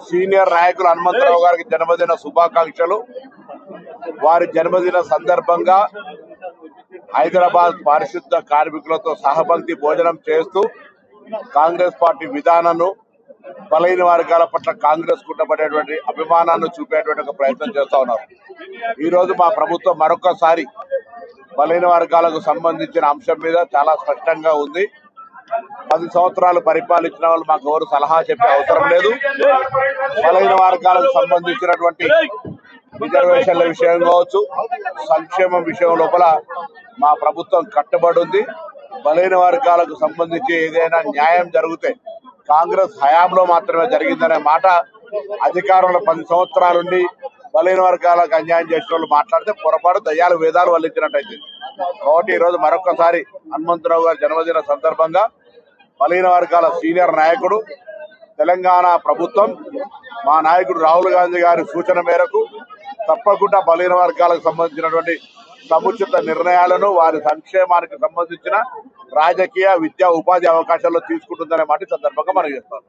Senior నాయకులు హనుమంతరావు గారికి జన్మదిన శుభాకాంక్షలు. వారి జన్మదిన సందర్భంగా హైదరాబాద్ పారిశుద్ధ కార్మికులతో సహపంక్తి భోజనం చేస్తూ కాంగ్రెస్ పార్టీ విధానాన్ని, బలైన వర్గాల పట్ల కాంగ్రెస్ కుట్టబడేటువంటి అభిమానాన్ని చూపేటువంటి ఒక ప్రయత్నం చేస్తా ఉన్నారు. ఈ రోజు మా ప్రభుత్వం మరొకసారి బలైన వర్గాలకు సంబంధించిన అంశం మీద చాలా స్పష్టంగా ఉంది. 10 సంవత్సరాలు పరిపాలించిన వాళ్ళు మాకు ఎవరు సలహా చెప్పే అవసరం లేదు. బలైన వర్గాలకు సంబంధించినటువంటి రిజర్వేషన్ల విషయం కావచ్చు, సంక్షేమం విషయం లోపల మా ప్రభుత్వం కట్టుబడి ఉంది. బలైన వర్గాలకు సంబంధించి ఏదైనా న్యాయం జరిగితే కాంగ్రెస్ హయాంలో మాత్రమే జరిగిందనే మాట అధికారంలో 10 సంవత్సరాలుండి బలైన వర్గాలకు అన్యాయం చేసిన వాళ్ళు మాట్లాడితే పొరపాటు దయ్యాలు వేదాలు వల్లించినట్టయితే. కాబట్టి ఈరోజు మరొకసారి హనుమంతరావు గారి జన్మదిన సందర్భంగా బలైన వర్గాల సీనియర్ నాయకుడు, తెలంగాణ ప్రభుత్వం, మా నాయకుడు రాహుల్ గాంధీ గారి సూచన మేరకు తప్పకుండా బలైన వర్గాలకు సంబంధించినటువంటి సముచిత నిర్ణయాలను, వారి సంక్షేమానికి సంబంధించిన రాజకీయ, విద్యా, ఉపాధి అవకాశాల్లో తీసుకుంటుందనే మాట సందర్భంగా మనం చేస్తాం.